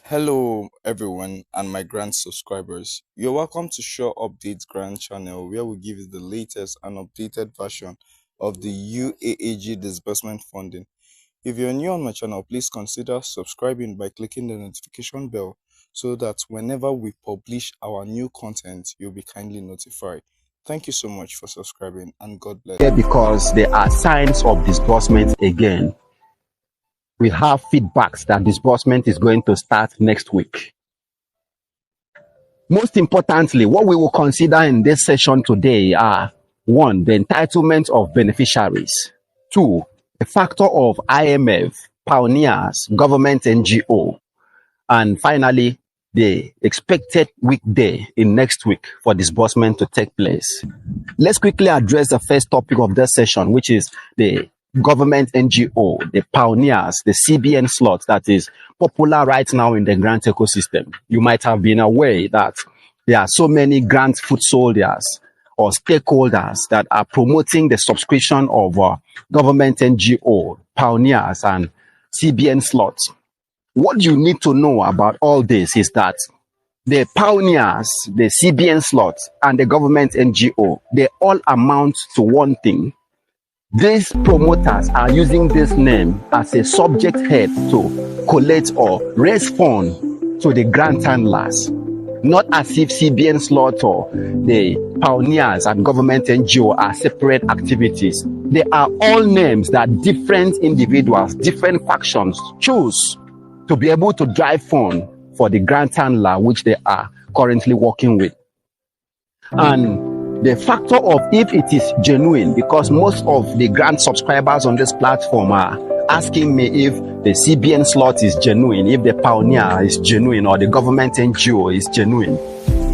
Hello everyone and my grant subscribers. You're welcome to Updates Grant channel, where we give you the latest and updated version of the UAAG disbursement funding. If you're new on my channel, please consider subscribing by clicking the notification bell so that whenever we publish our new content, you'll be kindly notified. Thank you so much for subscribing and God bless. Because there are signs of disbursement again. We have feedbacks that disbursement is going to start next week. Most importantly, what we will consider in this session today are: 1, the entitlement of beneficiaries; 2, the factor of IMF, pioneers, government NGO; and finally, the expected weekday in next week for disbursement to take place. Let's quickly address the first topic of this session, which is the government NGO, the pioneers, the CBN slot that is popular right now in the grant ecosystem. You might have been aware that there are so many grant foot soldiers or stakeholders that are promoting the subscription of government NGO, pioneers, and CBN slots. What you need to know about all this is that the pioneers, the CBN slots, and the government NGO, they all amount to one thing. These promoters are using this name as a subject head to collect or raise funds to the grant handlers, not as if CBN slot or the pioneers and government NGO are separate activities. They are all names that different individuals, different factions choose to be able to drive funds for the grant handler which they are currently working with. And the factor of if it is genuine, because most of the grant subscribers on this platform are asking me if the CBN slot is genuine, if the pioneer is genuine, or the government NGO is genuine.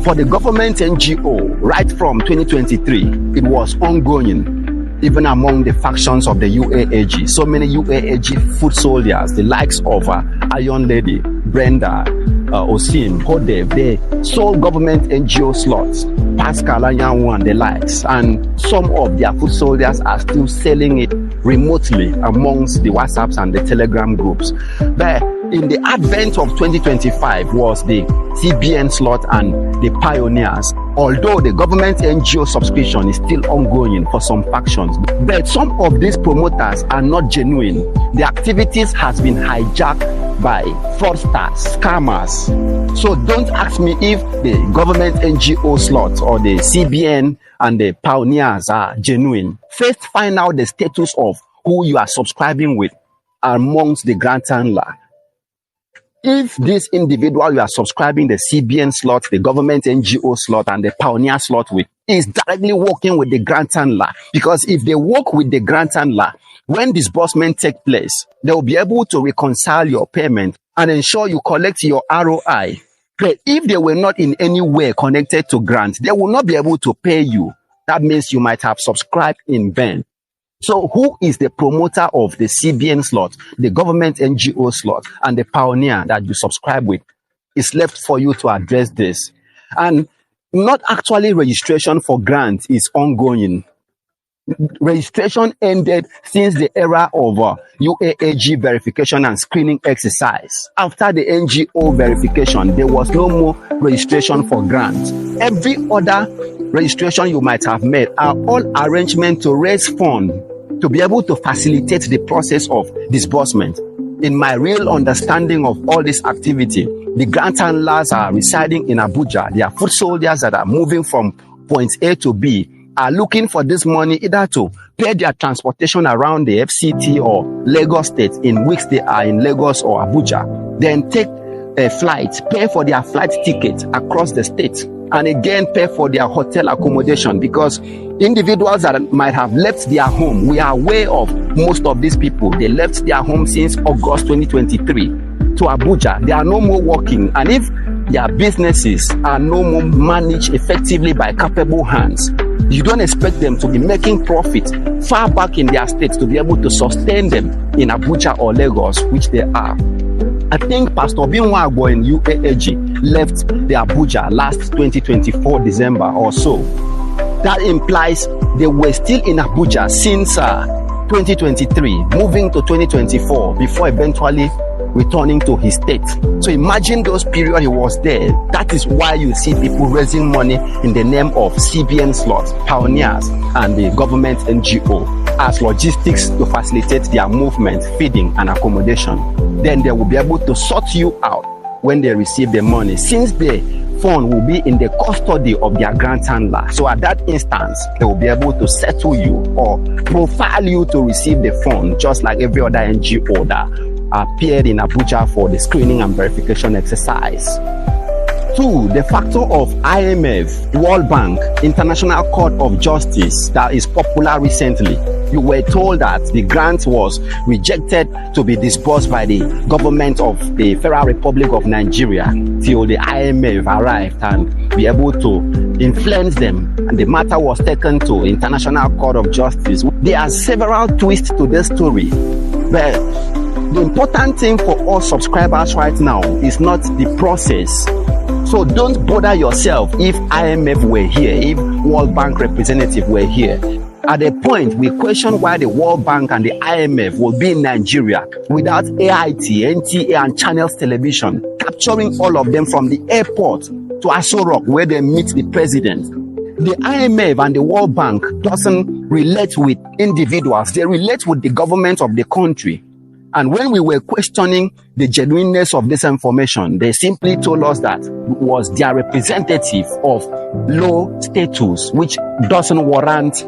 For the government NGO, right from 2023, it was ongoing, even among the factions of the UAAG. So many UAAG foot soldiers, the likes of Iron Lady, Brenda, Osim, Hodev, they sold government NGO slots, Pascal and Yanwu and the likes, and some of their foot soldiers are still selling it remotely amongst the WhatsApps and the Telegram groups. But in the advent of 2025 was the CBN slot and the pioneers, although the government NGO subscription is still ongoing for some factions. But some of these promoters are not genuine. The activities has been hijacked by fraudsters, scammers. So don't ask me if the government NGO slots or the CBN and the pioneers are genuine. First, find out the status of who you are subscribing with amongst the grant handler. If this individual you are subscribing the CBN slot, the government NGO slot, and the pioneer slot with is directly working with the grant handler, because if they work with the grant handler, when disbursement takes place, they will be able to reconcile your payment and ensure you collect your ROI. But if they were not in any way connected to grant, they will not be able to pay you. That means you might have subscribed in vain. So who is the promoter of the CBN slot, the government NGO slot, and the pioneer that you subscribe with? It's left for you to address this. And not actually registration for grant is ongoing. Registration ended since the era of UAAG verification and screening exercise. After the NGO verification, there was no more registration for grants. Every other registration you might have made are all arrangements to raise funds to be able to facilitate the process of disbursement. In my real understanding of all this activity, the grant handlers are residing in Abuja. They are foot soldiers that are moving from point A to B, are looking for this money either to pay their transportation around the FCT or Lagos State in weeks they are in Lagos or Abuja, then take a flight, pay for their flight ticket across the state, and again pay for their hotel accommodation, because individuals that might have left their home, we are aware of most of these people, they left their home since August 2023 to Abuja. They are no more working, and if their businesses are no more managed effectively by capable hands, you don't expect them to be making profit far back in their states to be able to sustain them in Abuja or Lagos, which they are. I think Pastor Binwagbo in UAAG left the Abuja last 2024 December or so. That implies they were still in Abuja since 2023, moving to 2024 before eventually returning to his state. So imagine those periods he was there. That is why you see people raising money in the name of CBN slots, pioneers, and the government NGO as logistics to facilitate their movement, feeding, and accommodation. Then they will be able to sort you out when they receive the money, since the fund will be in the custody of their grant handler. So at that instance, they will be able to settle you or profile you to receive the fund, just like every other NGO that appeared in Abuja for the screening and verification exercise. 2, the factor of IMF, World Bank, International Court of Justice that is popular recently. You were told that the grant was rejected to be disbursed by the government of the Federal Republic of Nigeria till the IMF arrived and be able to influence them, and the matter was taken to International Court of Justice. There are several twists to this story, but the important thing for us subscribers right now is not the process. So don't bother yourself if IMF were here, if World Bank representative were here. At a point, we question why the World Bank and the IMF will be in Nigeria without AIT, NTA, and Channels Television capturing all of them from the airport to Aso Rock where they meet the president. The IMF and the World Bank doesn't relate with individuals, they relate with the government of the country. And when we were questioning the genuineness of this information, they simply told us that it was their representative of low status, which doesn't warrant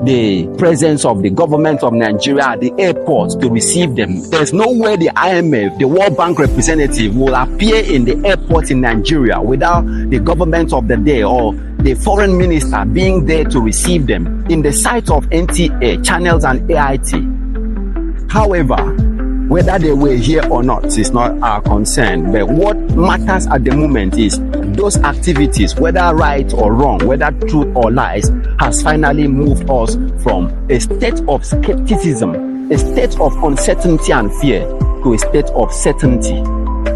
the presence of the government of Nigeria at the airport to receive them. There's no way the IMF, the World Bank representative, will appear in the airport in Nigeria without the government of the day or the foreign minister being there to receive them in the sight of NTA, Channels, and AIT. However, whether they were here or not is not our concern, but what matters at the moment is those activities, whether right or wrong, whether truth or lies, has finally moved us from a state of skepticism, a state of uncertainty and fear, to a state of certainty.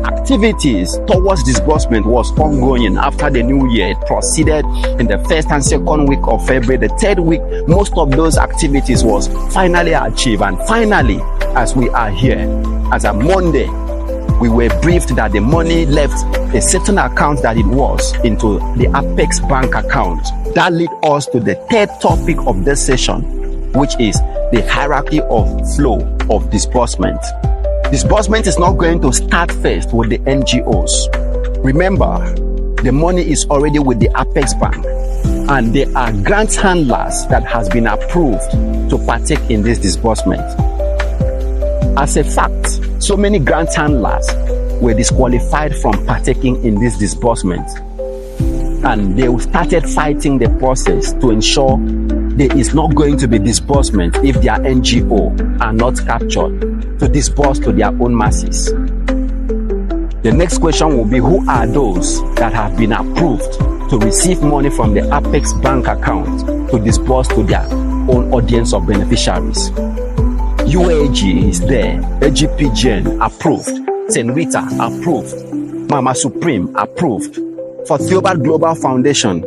Activities towards disbursement was ongoing after the new year. It proceeded in the first and second week of February. The third week, most of those activities was finally achieved. And finally, as we are here, as a Monday, we were briefed that the money left a certain account that it was into the Apex Bank account. That led us to the third topic of this session, which is the hierarchy of flow of disbursement. Disbursement is not going to start first with the NGOs. Remember, the money is already with the Apex Bank, and there are grant handlers that has been approved to partake in this disbursement. As a fact, so many grant handlers were disqualified from partaking in this disbursement, and they started fighting the process to ensure there is not going to be disbursement if their NGO are not captured to disburse to their own masses. The next question will be, who are those that have been approved to receive money from the Apex Bank account to disburse to their own audience of beneficiaries? UAAG is there, AGPGN approved, Senrita approved, Mama Supreme approved. For Theobarth Global Foundation,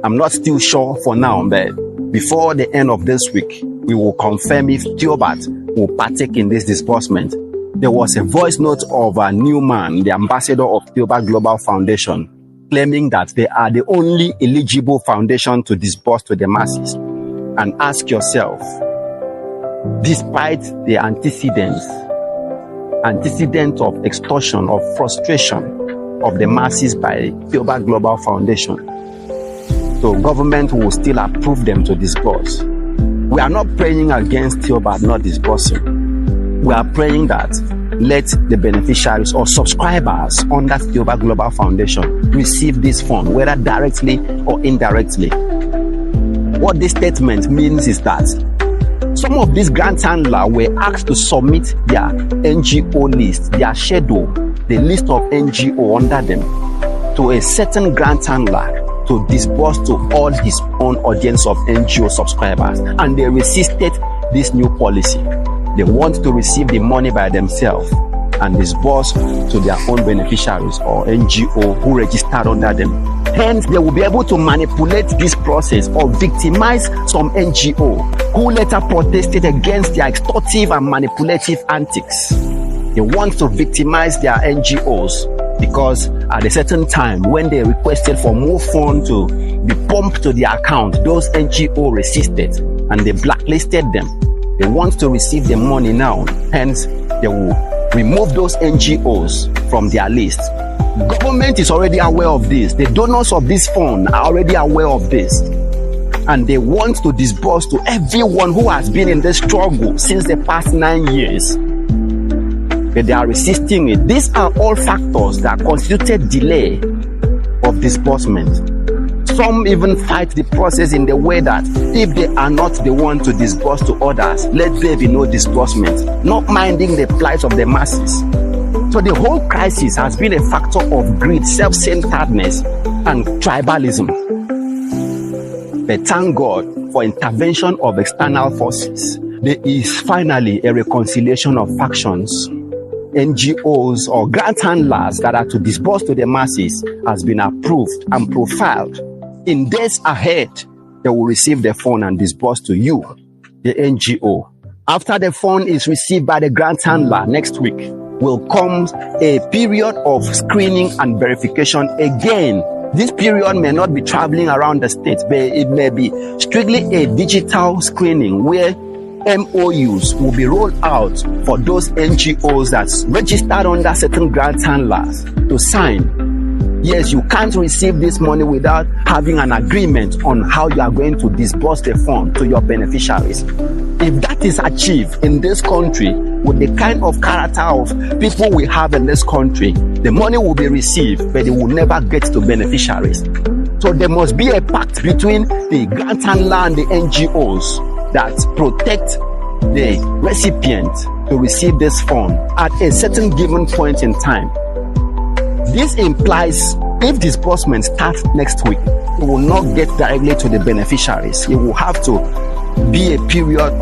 I'm not still sure for now, but before the end of this week, we will confirm if Theobarth will partake in this disbursement. There was a voice note of a new man, the ambassador of Theobarth Global Foundation, claiming that they are the only eligible foundation to disburse to the masses. And ask yourself, despite the antecedent of extortion, of frustration of the masses by Theobarth Global Foundation, so government will still approve them to disburse. We are not praying against Theobarth not disbursing. We are praying that let the beneficiaries or subscribers under Theobarth Global Foundation receive this fund, whether directly or indirectly. What this statement means is that some of these grant handlers were asked to submit their NGO list, their schedule, the list of NGO under them, to a certain grant handler to disburse to all his own audience of NGO subscribers, and they resisted this new policy. They want to receive the money by themselves and disburse to their own beneficiaries or NGO who registered under them. Hence, they will be able to manipulate this process or victimize some NGO who later protested against their extortive and manipulative antics. They want to victimize their NGOs because at a certain time when they requested for more funds to be pumped to their account, those NGO resisted and they blacklisted them. They want to receive the money now, hence they will remove those NGOs from their list. The government is already aware of this. The donors of this fund are already aware of this. And they want to disburse to everyone who has been in this struggle since the past 9 years. But they are resisting it. These are all factors that constituted delay of disbursement. Some even fight the process in the way that if they are not the one to disburse to others, let there be no disbursement, not minding the plight of the masses. So the whole crisis has been a factor of greed, self-centeredness, and tribalism. But thank God for intervention of external forces. There is finally a reconciliation of factions. NGOs or grant handlers that are to disburse to the masses has been approved and profiled. In days ahead, they will receive the fund and disburse to you, the NGO. After the fund is received by the grant handler next week, will come a period of screening and verification again. This period may not be traveling around the state, but it may be strictly a digital screening where MOUs will be rolled out for those NGOs that's registered under certain grant handlers to sign. Yes, you can't receive this money without having an agreement on how you are going to disburse the fund to your beneficiaries. If that is achieved in this country, with the kind of character of people we have in this country, the money will be received, but it will never get to beneficiaries. So there must be a pact between the grant handler and the NGOs that protect the recipient to receive this fund at a certain given point in time. This implies if disbursement starts next week, it will not get directly to the beneficiaries. It will have to be a period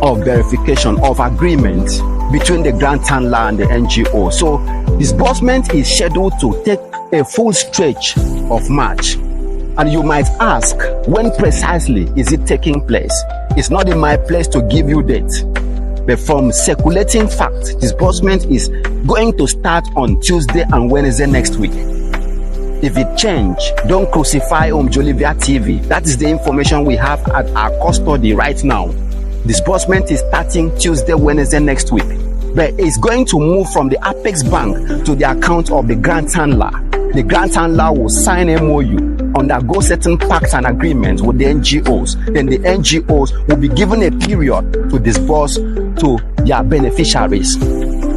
of verification, of agreement between the grant handler and the NGO. So disbursement is scheduled to take a full stretch of March. And you might ask, when precisely is it taking place? It's not in my place to give you date. But from circulating fact, disbursement is going to start on Tuesday and Wednesday next week. If it change, don't crucify Jolivia TV. That is the information we have at our custody right now. Disbursement is starting Tuesday, Wednesday next week. But it's going to move from the Apex Bank to the account of the grant handler. The grant handler will sign MOU, undergo certain pacts and agreements with the NGOs. Then the NGOs will be given a period to disburse to their beneficiaries.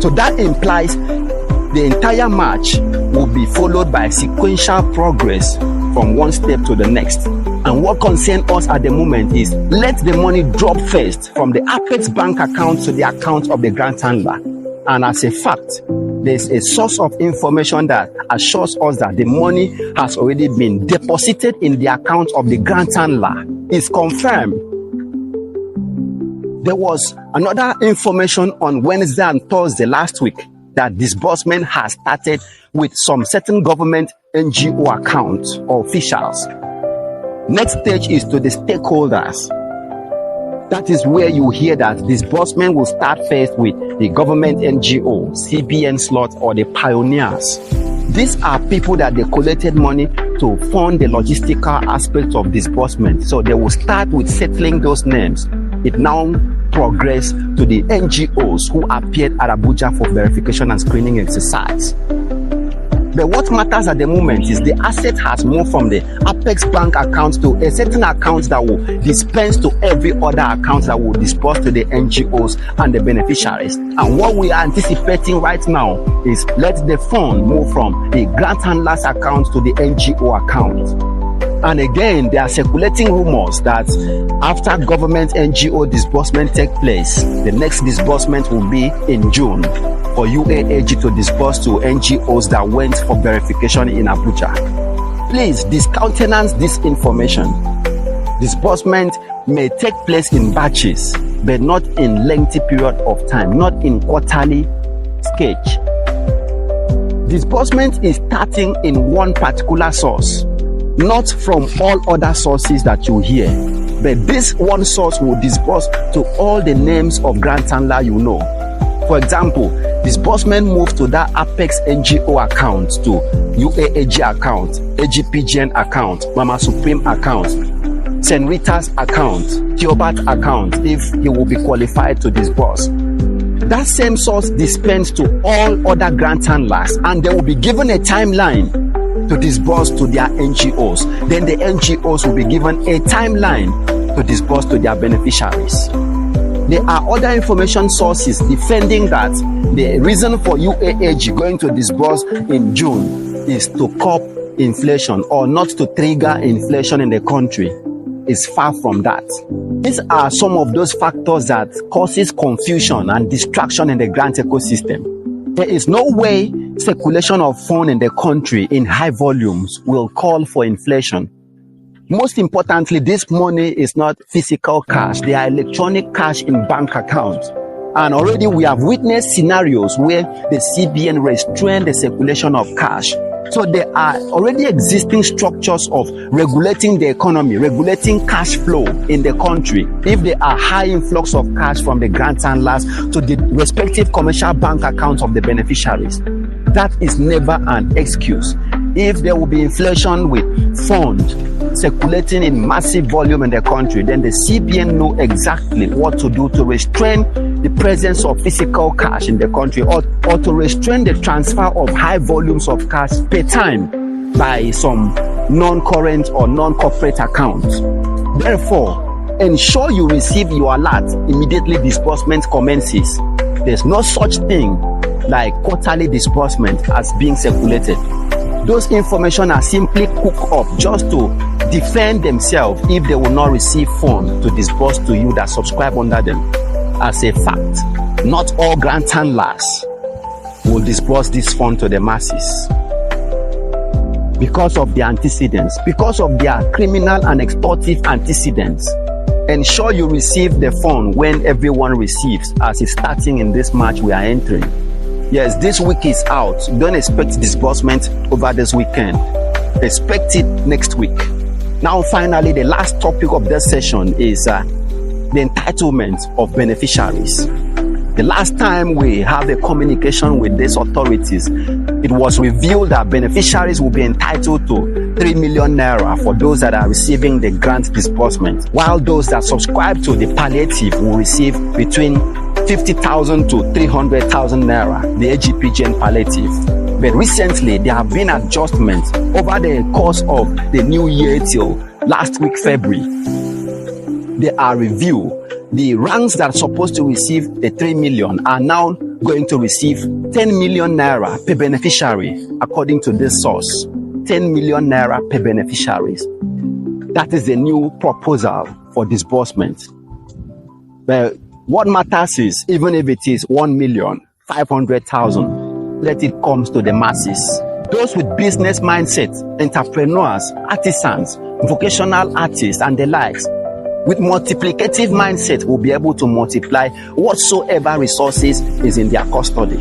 So that implies the entire March will be followed by sequential progress from one step to the next. And what concerns us at the moment is let the money drop first from the Apex Bank account to the account of the grant handler. And as a fact, there's a source of information that assures us that the money has already been deposited in the account of the grant handler. It's confirmed. There was another information on Wednesday and Thursday last week that disbursement has started with some certain government NGO accounts or officials. Next stage is to the stakeholders. That is where you hear that disbursement will start first with the government NGO, CBN slot, or the pioneers. These are people that they collected money to fund the logistical aspects of disbursement. So they will start with settling those names. It now progress to the NGOs who appeared at Abuja for verification and screening exercise. But what matters at the moment is the asset has moved from the Apex Bank account to a certain account that will dispense to every other account that will disperse to the NGOs and the beneficiaries. And what we are anticipating right now is let the fund move from the grant handler's account to the NGO account. And again, there are circulating rumors that after government NGO disbursement take place, the next disbursement will be in June for UAAG to disburse to NGOs that went for verification in Abuja. Please discountenance this information. Disbursement may take place in batches, but not in lengthy period of time, not in quarterly sketch. Disbursement is starting in one particular source, not from all other sources that you hear, but this one source will disburse to all the names of grant handler you know. For example, disbursement moved to that Apex NGO account to UAAG account, AGPGN account, Mama Supreme account, St. Rita's account, Theobarth account, if he will be qualified to disburse. That same source dispense to all other grant handlers, and they will be given a timeline to disburse to their NGOs. Then the NGOs will be given a timeline to disburse to their beneficiaries. There are other information sources defending that the reason for UAAG going to disburse in June is to curb inflation or not to trigger inflation in the country. Is far from that. These are some of those factors that causes confusion and distraction in the grant ecosystem. There is no way circulation of funds in the country in high volumes will call for inflation. Most importantly, this money is not physical cash. They are electronic cash in bank accounts. And already we have witnessed scenarios where the CBN restrained the circulation of cash. So there are already existing structures of regulating the economy, regulating cash flow in the country. If there are high influx of cash from the grant handlers to the respective commercial bank accounts of the beneficiaries, that is never an excuse. If there will be inflation with funds circulating in massive volume in the country, then the CBN know exactly what to do to restrain the presence of physical cash in the country, or to restrain the transfer of high volumes of cash per time by some non-current or non-corporate accounts. Therefore, ensure you receive your alert immediately disbursement commences. There's no such thing like quarterly disbursement as being circulated. Those information are simply cooked up just to defend themselves if they will not receive funds to disburse to you that subscribe under them. As a fact, not all grant handlers will disburse this fund to the masses because of their antecedents, because of their criminal and extortive antecedents. Ensure you receive the fund when everyone receives, as is starting in this March we are entering. Yes, this week is out. Don't expect disbursement over this weekend. Expect it next week. Now, finally, the last topic of this session is the entitlement of beneficiaries. The last time we had a communication with these authorities, it was revealed that beneficiaries will be entitled to 3 million naira for those that are receiving the grant disbursement, while those that subscribe to the palliative will receive between 50,000 to 300,000 naira, the AGPGN palliative. But recently, there have been adjustments over the course of the new year till last week, February. They are reviewed. The ranks that are supposed to receive the 3 million are now going to receive 10 million naira per beneficiary, according to this source. 10 million naira per beneficiaries. That is the new proposal for disbursement. But what matters is, even if it is 1,500,000, let it come to the masses. Those with business mindset, entrepreneurs, artisans, vocational artists, and the likes, with multiplicative mindset, will be able to multiply whatsoever resources is in their custody.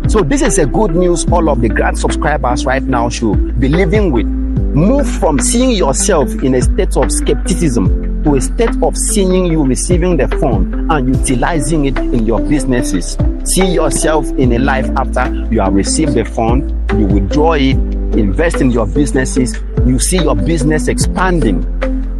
So this is a good news all of the grant subscribers right now should be living with. Move from seeing yourself in a state of skepticism to a state of seeing you receiving the fund and utilizing it in your businesses. See yourself in a life after you have received the fund, you withdraw it, invest in your businesses, you see your business expanding,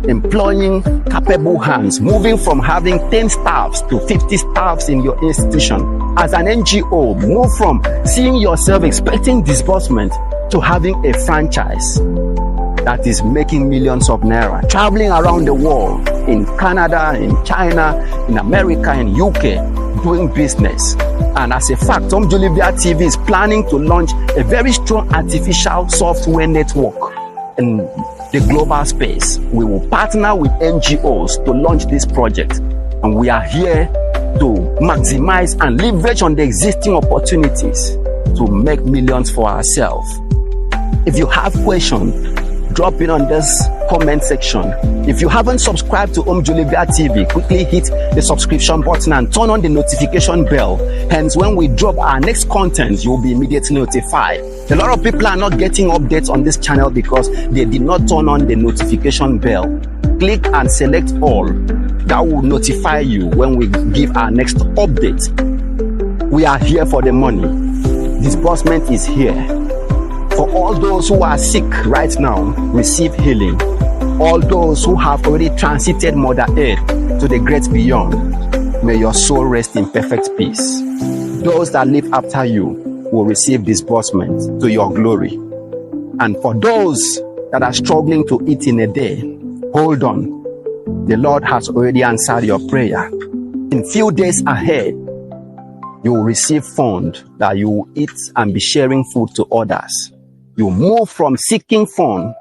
employing capable hands, moving from having 10 staffs to 50 staffs in your institution. As an NGO, move from seeing yourself expecting disbursement to having a franchise that is making millions of naira, traveling around the world, in Canada, in China, in America, in UK, doing business. And as a fact, Uaagupdates TV is planning to launch a very strong artificial software network in the global space. We will partner with NGOs to launch this project, and we are here to maximize and leverage on the existing opportunities to make millions for ourselves. If you have questions, drop it on this comment section. If you haven't subscribed to Uaagupdates TV, quickly hit the subscription button and turn on the notification bell. Hence, when we drop our next content, you'll be immediately notified. A lot of people are not getting updates on this channel because they did not turn on the notification bell. Click and select all. That will notify you when we give our next update. We are here for the money. Disbursement is here. For all those who are sick right now, receive healing. All those who have already transited Mother Earth to the great beyond, may your soul rest in perfect peace. Those that live after you will receive disbursement to your glory. And for those that are struggling to eat in a day, hold on. The Lord has already answered your prayer. In few days ahead, you will receive fund that you will eat and be sharing food to others. You move from seeking fund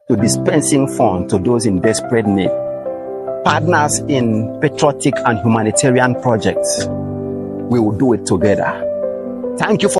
to dispensing fund to those in desperate need. Partners in patriotic and humanitarian projects. We will do it together. Thank you for